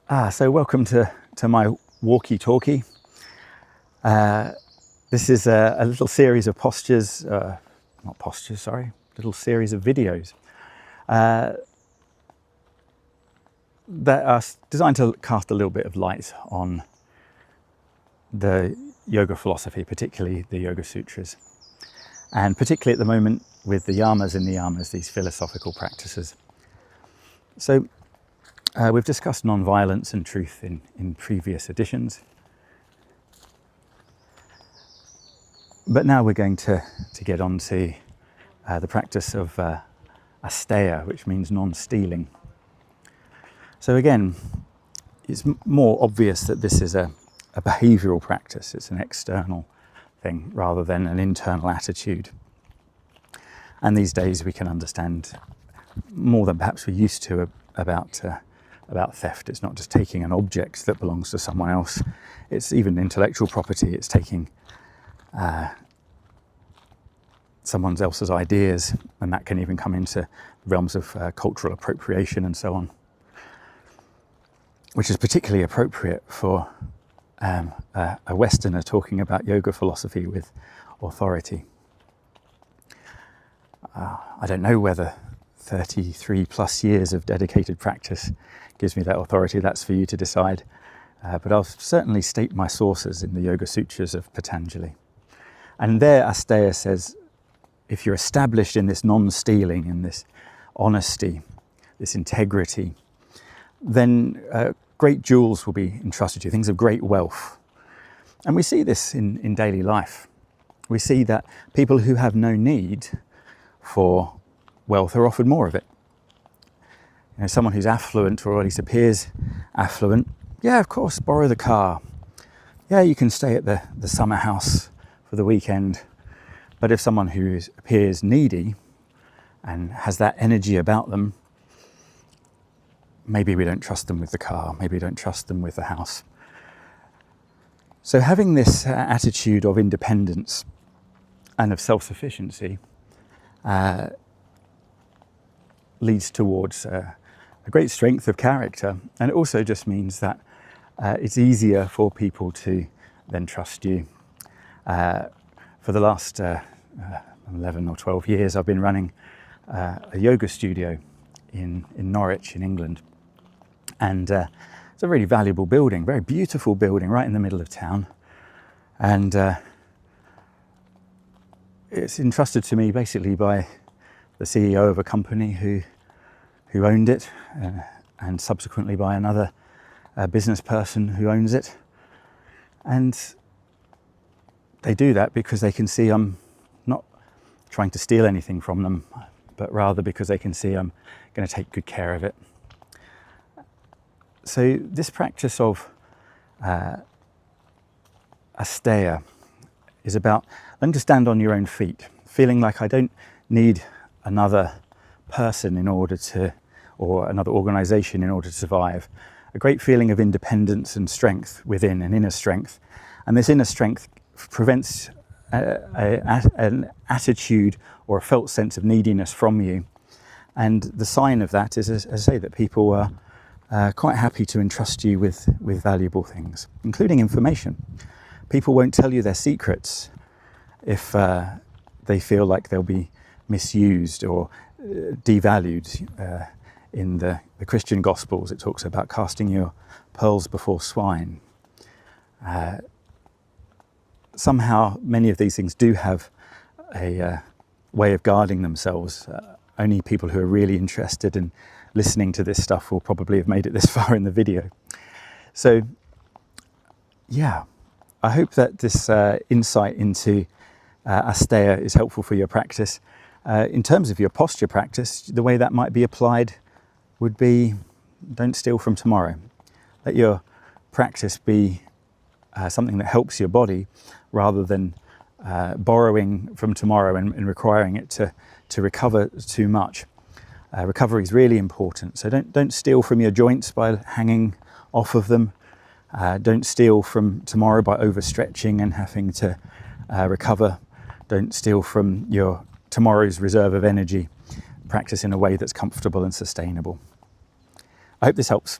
So welcome to my walkie-talkie. This is a little series of postures, not postures, sorry, little series of videos that are designed to cast a little bit of light on the yoga philosophy, particularly the Yoga Sutras, and particularly at the moment with the yamas and niyamas, these philosophical practices. So we've discussed non-violence and truth in previous editions. But now we're going to get on to the practice of Asteya, which means non-stealing. So again, it's more obvious that this is a behavioural practice. It's an external thing rather than an internal attitude. And these days we can understand more than perhaps we used to about theft. It's not just taking an object that belongs to someone else. It's even intellectual property. It's taking someone else's ideas, and that can even come into realms of cultural appropriation and so on, which is particularly appropriate for a Westerner talking about yoga philosophy with authority. I don't know whether 33 plus years of dedicated practice gives me that authority. That's for you to decide. But I'll certainly state my sources in the Yoga Sutras of Patanjali. And there Asteya says, if you're established in this non-stealing, in this honesty, this integrity, then great jewels will be entrusted to you, things of great wealth. And we see this in daily life. We see that people who have no need for wealth are offered more of it. You know, someone who's affluent, or at least appears affluent, yeah, of course, borrow the car. Yeah, you can stay at the summer house for the weekend. But if someone who appears needy and has that energy about them, maybe we don't trust them with the car, maybe we don't trust them with the house. So having this attitude of independence and of self-sufficiency leads towards a great strength of character, and it also just means that it's easier for people to then trust you. For the last 11 or 12 years, I've been running a yoga studio in Norwich in England, and it's a really valuable building, very beautiful building right in the middle of town, and it's entrusted to me basically by the CEO of a company who owned it, and subsequently by another business person who owns it. And they do that because they can see I'm not trying to steal anything from them, but rather because they can see I'm going to take good care of it. So this practice of Asteya is about learning to stand on your own feet, feeling like I don't need another person in order to, or another organization in order to survive. A great feeling of independence and strength within, an inner strength. And this inner strength prevents an attitude or a felt sense of neediness from you. And the sign of that is, as I say, that people are quite happy to entrust you with valuable things, including information. People won't tell you their secrets if they feel like they'll be misused or devalued. In the Christian Gospels, it talks about casting your pearls before swine. Somehow, many of these things do have a way of guarding themselves. Only people who are really interested in listening to this stuff will probably have made it this far in the video. So, yeah, I hope that this insight into Asteya is helpful for your practice. In terms of your posture practice, the way that might be applied would be, don't steal from tomorrow. Let your practice be something that helps your body rather than borrowing from tomorrow and requiring it to recover too much. Recovery is really important. So don't steal from your joints by hanging off of them. Don't steal from tomorrow by overstretching and having to recover. Don't steal from your tomorrow's reserve of energy. Practice in a way that's comfortable and sustainable. I hope this helps.